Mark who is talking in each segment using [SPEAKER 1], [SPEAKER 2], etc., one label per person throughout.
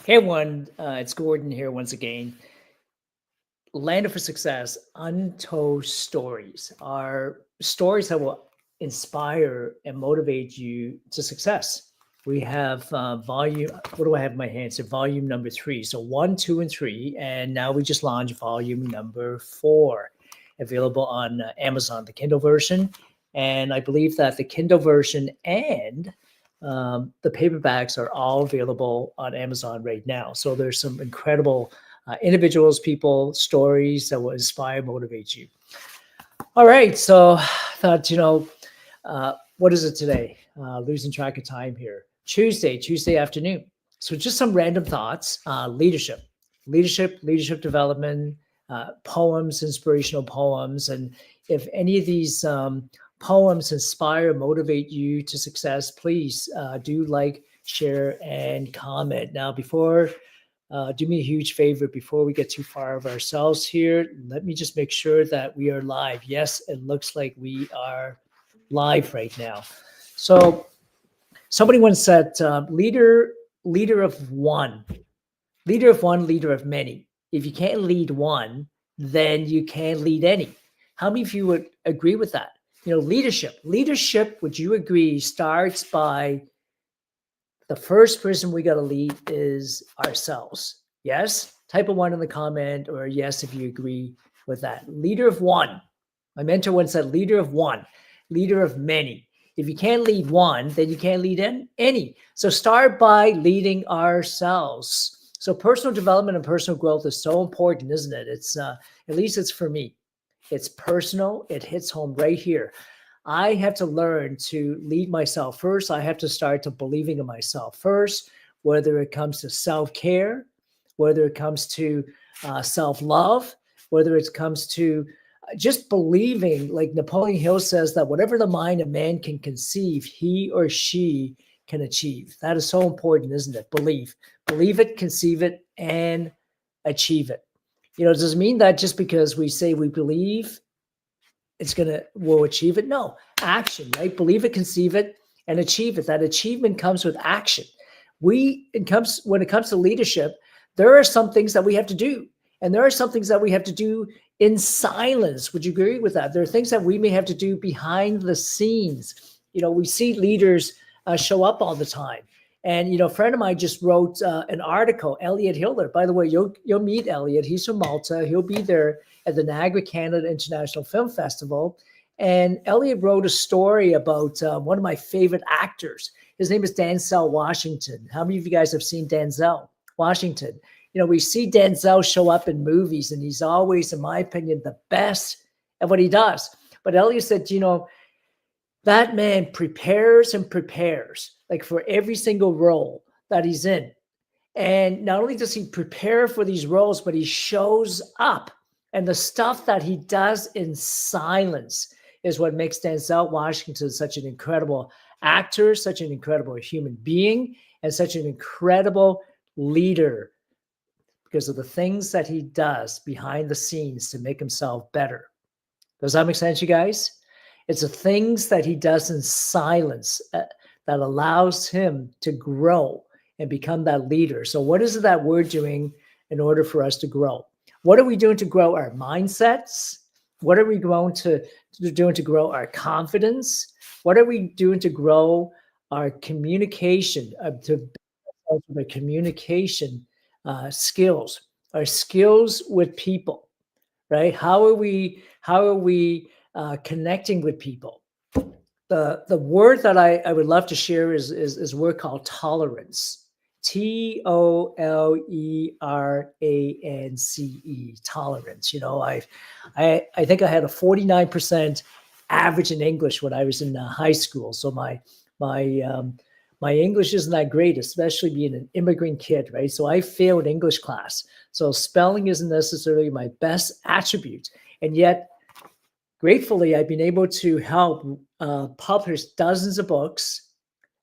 [SPEAKER 1] Hey everyone, it's Gordon here once again. Land for Success, untold stories are stories that will inspire and motivate you to success. We have volume, what do I have in my hand? So volume number 3. So 1, 2, and 3. And now we just launched volume number 4, available on Amazon, the Kindle version. And I believe that the Kindle version and the paperbacks are all available on Amazon right now. So there's some incredible individuals, people, stories that will inspire, motivate you. All right. So I thought, what is it today? Losing track of time here. Tuesday afternoon. So just some random thoughts. Leadership development, poems, inspirational poems. And if any of these poems inspire, motivate you to success, please do like, share, and comment. Now, do me a huge favor before we get too far of ourselves here. Let me just make sure that we are live. Yes, it looks like we are live right now. So somebody once said, leader of one, leader of many. If you can't lead one, then you can't lead any. How many of you would agree with that? Leadership, would you agree, starts by the first person we got to lead is ourselves. Yes? Type a 1 in the comment, or yes if you agree with that. Leader of one. My mentor once said, leader of one, leader of many. If you can't lead one, then you can't lead any. So start by leading ourselves. So personal development and personal growth is so important, isn't it? It's at least it's for me. It's personal. It hits home right here. I have to learn to lead myself first. I have to start to believing in myself first, whether it comes to self-care, whether it comes to self-love, whether it comes to just believing, like Napoleon Hill says, that whatever the mind of man can conceive, he or she can achieve. That is so important, isn't it? Believe it, conceive it, and achieve it. Does it mean that just because we say we believe, we'll achieve it? No, action, right? Believe it, conceive it, and achieve it. That achievement comes with action. When it comes to leadership, there are some things that we have to do, and there are some things that we have to do in silence. Would you agree with that? There are things that we may have to do behind the scenes. We see leaders show up all the time. And, a friend of mine just wrote an article, Elliot Hiller. By the way, you'll meet Elliot. He's from Malta. He'll be there at the Niagara Canada International Film Festival. And Elliot wrote a story about one of my favorite actors. His name is Denzel Washington. How many of you guys have seen Denzel Washington? We see Denzel show up in movies, and he's always, in my opinion, the best at what he does. But Elliot said, that man prepares and prepares, like for every single role that he's in. And not only does he prepare for these roles, but he shows up. And the stuff that he does in silence is what makes Denzel Washington such an incredible actor, such an incredible human being, and such an incredible leader, because of the things that he does behind the scenes to make himself better. Does that make sense, you guys? It's the things that he does in silence that allows him to grow and become that leader. So what is it that we're doing in order for us to grow? What are we doing to grow our mindsets? What are we doing to grow our confidence? What are we doing to grow our communication, to build the communication skills, our skills with people, right? How are we connecting with people? The word that I would love to share is a word called tolerance. TOLERANCE, tolerance. I think I had a 49% average in English when I was in high school. So my English isn't that great, especially being an immigrant kid, right? So I failed English class. So spelling isn't necessarily my best attribute. And yet, gratefully, I've been able to help publish dozens of books,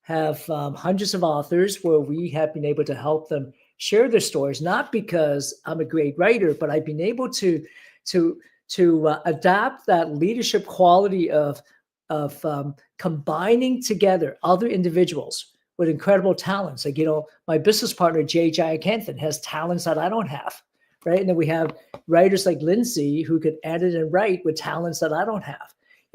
[SPEAKER 1] have hundreds of authors where we have been able to help them share their stories, not because I'm a great writer, but I've been able to adapt that leadership quality of combining together other individuals with incredible talents. Like, my business partner, Jay Giacanthan, has talents that I don't have, right? And then we have writers like Lindsay who could edit and write with talents that I don't have.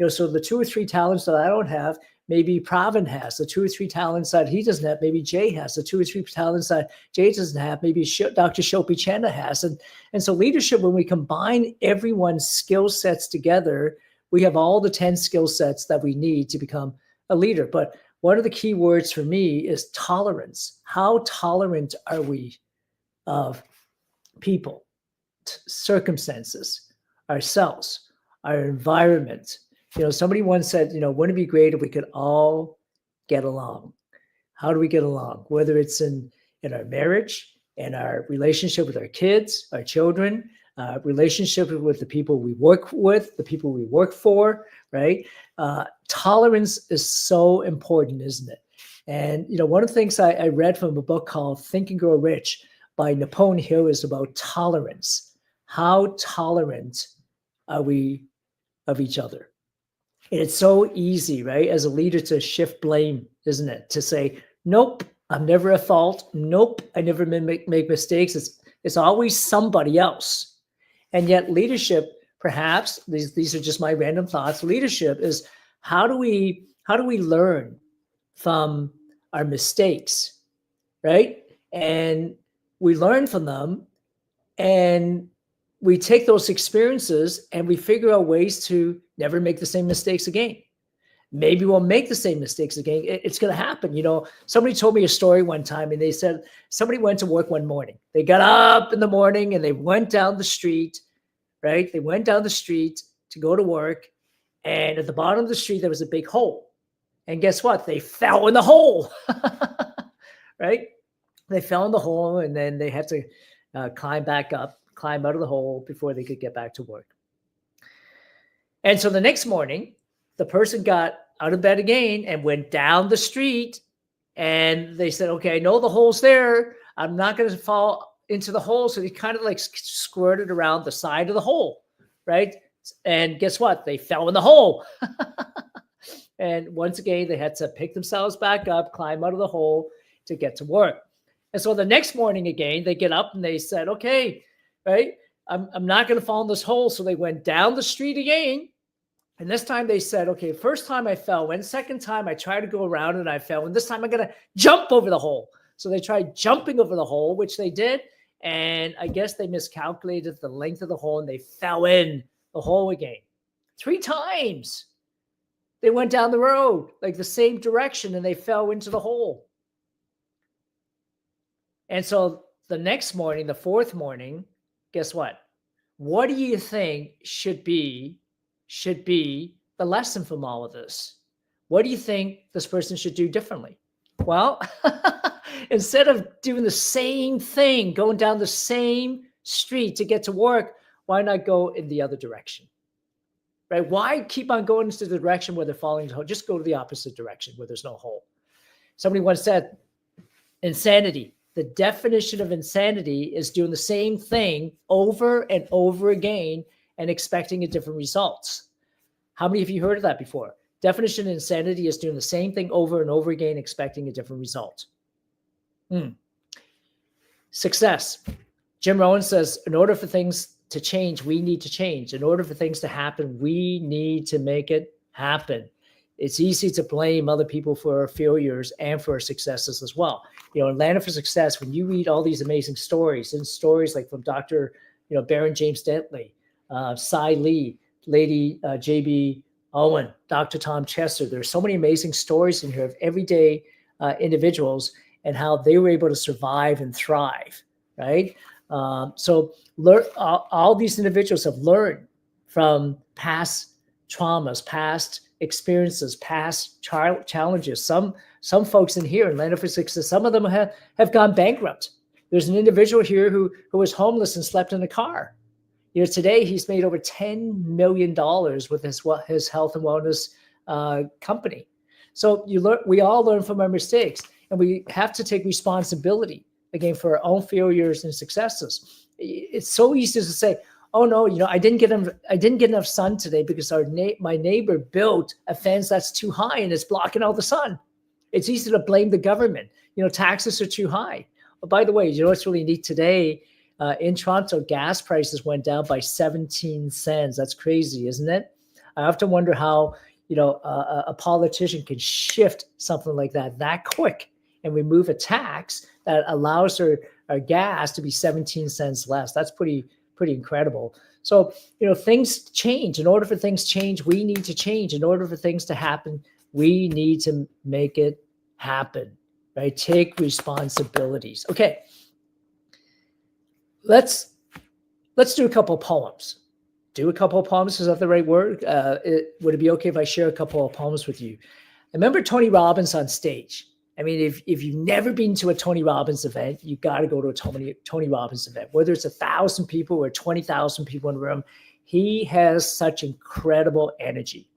[SPEAKER 1] So the 2 or 3 talents that I don't have, maybe Pravin has. The 2 or 3 talents that he doesn't have, maybe Jay has. The 2 or 3 talents that Jay doesn't have, maybe Dr. Shopi Chanda has. And so leadership, when we combine everyone's skill sets together, we have all the 10 skill sets that we need to become a leader. But one of the key words for me is tolerance. How tolerant are we of people, circumstances, ourselves, our environment? Somebody once said, wouldn't it be great if we could all get along? How do we get along? Whether it's in our marriage, in our relationship with our kids, our children, relationship with the people we work with, the people we work for, right? Tolerance is so important, isn't it? And, one of the things I read from a book called Think and Grow Rich by Napoleon Hill is about tolerance. How tolerant are we of each other? And it's so easy, right, as a leader to shift blame, isn't it? To say, nope, I'm never at fault. Nope, I never make mistakes. It's always somebody else. And yet leadership, perhaps, these are just my random thoughts, leadership is how do we learn from our mistakes, right? And we learn from them, and we take those experiences and we figure out ways to never make the same mistakes again. Maybe we'll make the same mistakes again. It's going to happen. Somebody told me a story one time, and they said somebody went to work one morning. They got up in the morning and they went down the street, right? They went down the street to go to work. And at the bottom of the street, there was a big hole. And guess what? They fell in the hole, right? They fell in the hole, and then they had to climb out of the hole before they could get back to work. And so the next morning, the person got out of bed again and went down the street, and they said, okay, I know the hole's there. I'm not going to fall into the hole. So they kind of like squirted around the side of the hole, right? And guess what? They fell in the hole. And once again, they had to pick themselves back up, climb out of the hole to get to work. And so the next morning again, they get up and they said, okay, right, I'm not going to fall in this hole. So they went down the street again. And this time they said, okay, first time I fell. And second time I tried to go around and I fell. And this time I'm going to jump over the hole. So they tried jumping over the hole, which they did. And I guess they miscalculated the length of the hole and they fell in the hole again. 3 times. They went down the road, like the same direction, and they fell into the hole. And so the next morning, the 4th morning, guess what? What do you think should be the lesson from all of this? What do you think this person should do differently? Well, instead of doing the same thing, going down the same street to get to work, why not go in the other direction? Right? Why keep on going into the direction where they're falling into the hole? Just go to the opposite direction where there's no hole. Somebody once said, insanity. The definition of insanity is doing the same thing over and over again and expecting a different results. How many of you heard of that before? Definition of insanity is doing the same thing over and over again, expecting a different result. Success. Jim Rohn says, in order for things to change, we need to change. In order for things to happen, we need to make it happen. It's easy to blame other people for our failures and for our successes as well. In Atlanta for Success, when you read all these amazing stories, and stories like from Dr. Baron James Dentley, Cy Lee, Lady J.B. Owen, Dr. Tom Chester, there's so many amazing stories in here of everyday individuals and how they were able to survive and thrive, right? So all these individuals have learned from past traumas, past experiences, past challenges. Some folks in here in Atlanta for Success, some of them have gone bankrupt. There's an individual here who was homeless and slept in a car. Today he's made over $10 million with his health and wellness company. So we all learn from our mistakes, and we have to take responsibility again for our own failures and successes. It's so easy to say, oh no, I didn't get enough sun today because my neighbor built a fence that's too high and it's blocking all the sun, It's easy to blame the government. Taxes are too high. But by the way, what's really neat today? In Toronto, gas prices went down by 17 cents. That's crazy, isn't it? I often wonder how a politician can shift something like that quick and remove a tax that allows our gas to be 17 cents less. That's pretty incredible. So things change. In order for things to change, we need to change. In order for things to happen, we need to make it happen. Right? Take responsibilities. Okay. Let's do a couple of poems. Do a couple of poems. Is that the right word? Would it be okay if I share a couple of poems with you? I remember Tony Robbins on stage. I mean, if you've never been to a Tony Robbins event, you got to go to a Tony Robbins event. Whether it's 1,000 people or 20,000 people in the room, he has such incredible energy.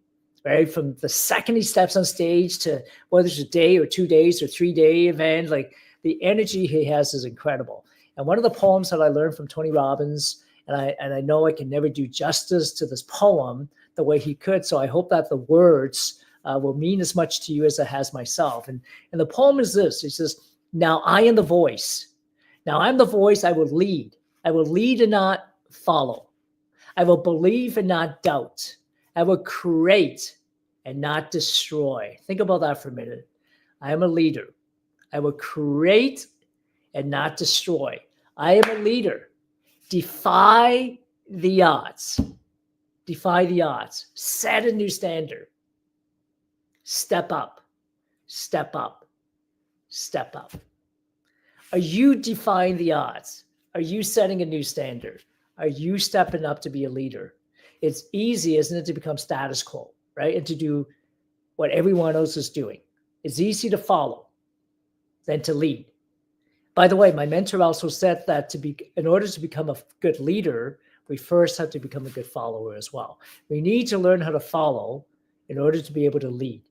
[SPEAKER 1] Right? From the second he steps on stage to whether it's a day or 2 days or 3-day event, like the energy he has is incredible. And one of the poems that I learned from Tony Robbins, and I know I can never do justice to this poem the way he could, so I hope that the words will mean as much to you as it has myself. And the poem is this. He says, "Now I am the voice. Now I'm the voice. I will lead. I will lead and not follow. I will believe and not doubt. I will create and not destroy." Think about that for a minute. I am a leader. I will create and not destroy. I am a leader. Defy the odds. Defy the odds. Set a new standard. Step up. Step up. Step up. Are you defying the odds? Are you setting a new standard? Are you stepping up to be a leader? It's easy, isn't it, to become status quo, right? And to do what everyone else is doing. It's easy to follow than to lead. By the way, my mentor also said that in order to become a good leader, we first have to become a good follower as well. We need to learn how to follow in order to be able to lead.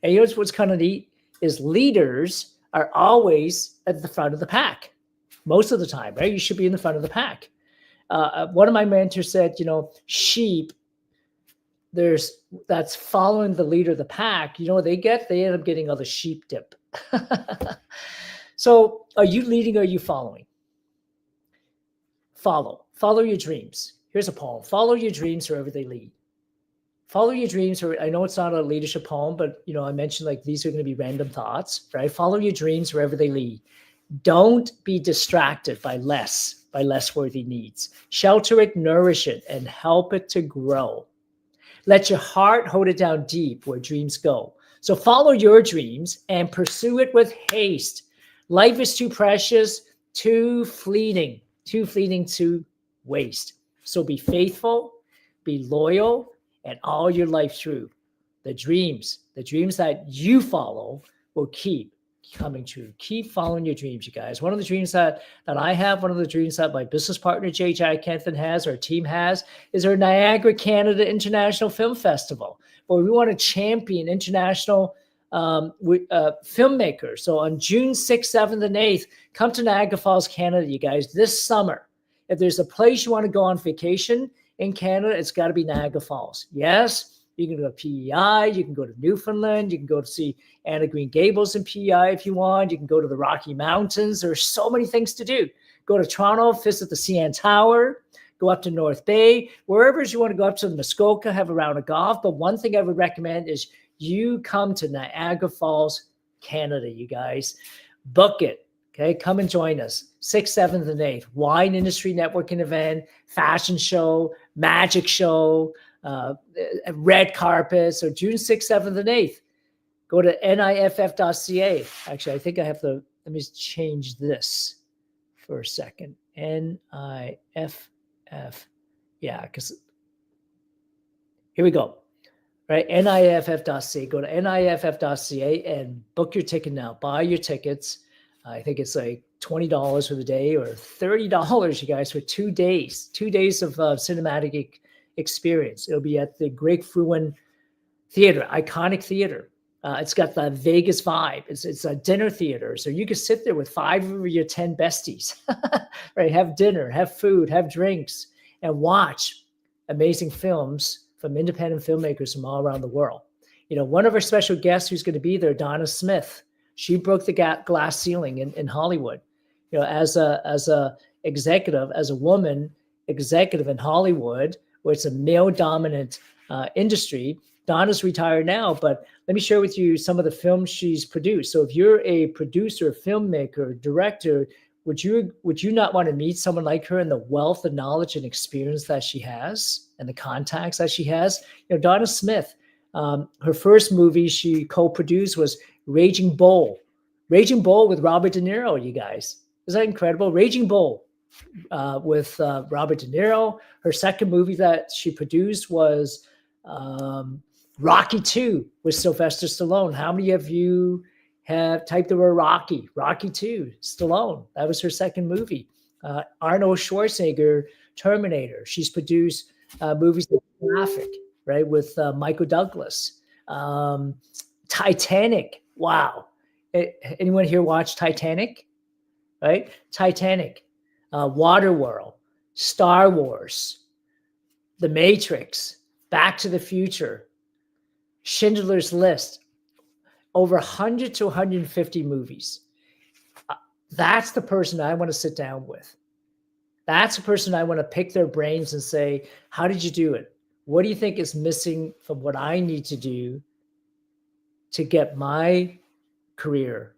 [SPEAKER 1] And what's kind of neat is leaders are always at the front of the pack most of the time, right? You should be in the front of the pack. One of my mentors said, sheep, that's following the leader of the pack. They end up getting all the sheep dip. So are you leading or are you following? Follow your dreams. Here's a poem. Follow your dreams wherever they lead. Follow your dreams. I know it's not a leadership poem, but I mentioned like these are going to be random thoughts, right? Follow your dreams wherever they lead. Don't be distracted by less worthy needs. Shelter it, nourish it, and help it to grow. Let your heart hold it down deep where dreams go. So follow your dreams and pursue it with haste. Life is too precious, too fleeting to waste. So be faithful, be loyal, and all your life through. The dreams that you follow will keep coming true. Keep following your dreams, you guys. One of the dreams that I have, one of the dreams that my business partner, J.J. Kenthan has, our team has, is our Niagara, Canada International Film Festival, where we want to champion international filmmakers. So on June 6th, 7th, and 8th, come to Niagara Falls, Canada, you guys, this summer. If there's a place you want to go on vacation in Canada, it's got to be Niagara Falls. Yes, you can go to PEI, you can go to Newfoundland, you can go to see Anna Green Gables in PEI if you want, you can go to the Rocky Mountains. There's so many things to do. Go to Toronto, visit the CN Tower, go up to North Bay, wherever you want to go up to the Muskoka, have a round of golf. But one thing I would recommend is you come to Niagara Falls, Canada, you guys. Book it. Okay, come and join us. 6th, 7th, and 8th. Wine industry networking event, fashion show, magic show, red carpet. So June 6th, 7th, and 8th. Go to niff.ca. Actually, I think I have to, let me change this for a second. NIFF. Yeah, because here we go. Right, niff.ca. Go to niff.ca and book your ticket now. Buy your tickets. I think it's like $20 for the day or $30, you guys, for 2 days. 2 days of cinematic experience. It'll be at the Greg Fruin Theater, iconic theater. It's got the Vegas vibe. It's a dinner theater, so you can sit there with 5 of your 10 besties, right? Have dinner, have food, have drinks, and watch amazing films from independent filmmakers from all around the world. One of our special guests who's going to be there, Donna Smith. She broke the glass ceiling in Hollywood. As a executive, as a woman executive in Hollywood, where it's a male dominant industry. Donna's retired now, but let me share with you some of the films she's produced. So if you're a producer, filmmaker, director, would you not want to meet someone like her and the wealth of knowledge and experience that she has and the contacts that she has? Donna Smith, her first movie she co-produced was Raging Bull. Raging Bull with Robert De Niro, you guys. Is that incredible? Raging Bull with Robert De Niro. Her second movie that she produced was Rocky 2 with Sylvester Stallone. How many of you have typed the word Rocky? Rocky 2, Stallone. That was her second movie. Arnold Schwarzenegger, Terminator. She's produced movies like Traffic, right, with Michael Douglas. Titanic. Wow. Anyone here watch Titanic? Right? Titanic, Waterworld, Star Wars, The Matrix, Back to the Future, Schindler's List, over 100 to 150 movies. That's the person I want to sit down with. That's the person I want to pick their brains and say, how did you do it? What do you think is missing from what I need to do to get my career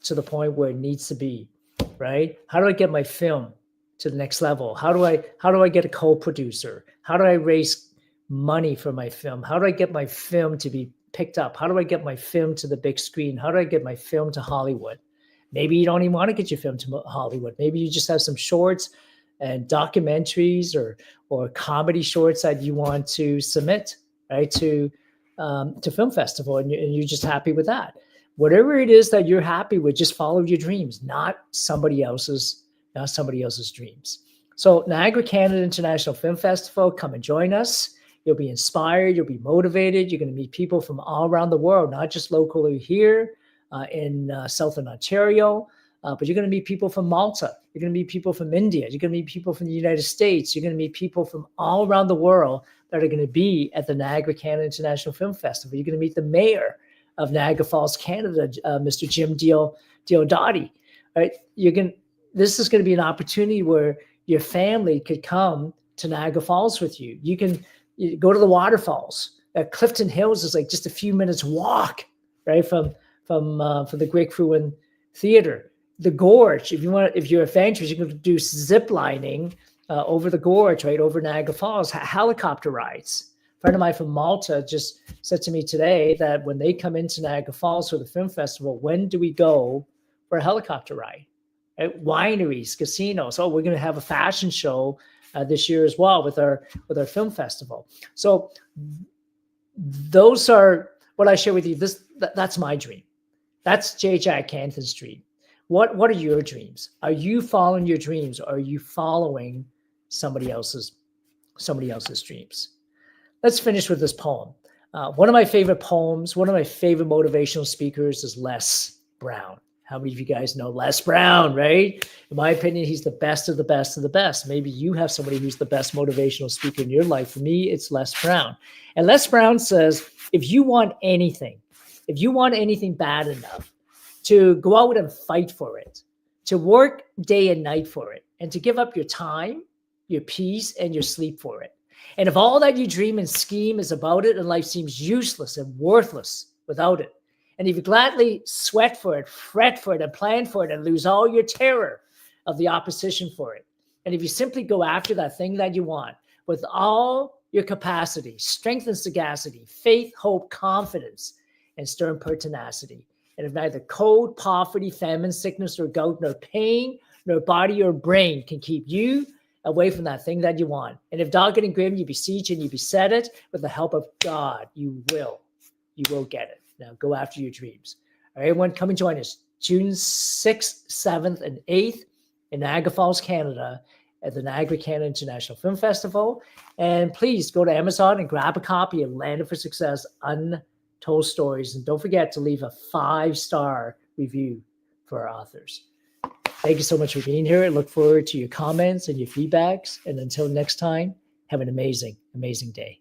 [SPEAKER 1] to the point where it needs to be, right? How do I get my film to the next level? How do I get a co-producer? How do I raise money for my film? How do I get my film to be picked up? How do I get my film to the big screen? How do I get my film to Hollywood? Maybe you don't even want to get your film to Hollywood. Maybe you just have some shorts and documentaries or comedy shorts that you want to submit, right, to film festival, and you're just happy with that. Whatever it is that you're happy with, just follow your dreams, not somebody else's dreams. So Niagara Canada International Film Festival, come and join us. You'll be inspired. You'll be motivated. You're going to meet people from all around the world, not just locally here in Southern Ontario, but you're going to meet people from Malta. You're going to meet people from India. You're going to meet people from the United States. You're going to meet people from all around the world that are going to be at the Niagara Canada International Film Festival. You're going to meet the mayor of Niagara Falls, Canada, Mr. Jim Diodati. Right? This is going to be an opportunity where your family could come to Niagara Falls with you. You go to the waterfalls. Clifton Hills is like just a few minutes walk, right, from the Great Fruin Theater. The Gorge, if you're adventurous, you can do zip lining over the gorge, right, over Niagara Falls, helicopter rides. A friend of mine from Malta just said to me today that when they come into Niagara Falls for the film festival, when do we go for a helicopter ride? Right? Wineries, casinos. Oh, we're going to have a fashion show this year as well with our film festival. So those are what I share with you. That's my dream. That's J. Jack Canton's dream. What are your dreams? Are you following your dreams, or are you following somebody else's dreams? Let's finish with this poem. One of my favorite poems, one of my favorite motivational speakers is Les Brown. How many of you guys know Les Brown, right? In my opinion, he's the best of the best of the best. Maybe you have somebody who's the best motivational speaker in your life. For me, it's Les Brown. And Les Brown says, if you want anything bad enough, to go out and fight for it, to work day and night for it, and to give up your time, your peace, and your sleep for it. And if all that you dream and scheme is about it, and life seems useless and worthless without it, and if you gladly sweat for it, fret for it, and plan for it, and lose all your terror of the opposition for it, and if you simply go after that thing that you want with all your capacity, strength and sagacity, faith, hope, confidence, and stern pertinacity, and if neither cold, poverty, famine, sickness, or gout, nor pain, nor body or brain can keep you away from that thing that you want. And if dogged and grim, you beseech and you beset it, with the help of God, you will get it. Now go after your dreams. All right, everyone, come and join us June 6th, 7th, and 8th in Niagara Falls, Canada, at the Niagara Canada International Film Festival. And please go to Amazon and grab a copy of Landed for Success, Untold Stories. And don't forget to leave a 5-star review for our authors. Thank you so much for being here. I look forward to your comments and your feedbacks. And until next time, have an amazing, amazing day.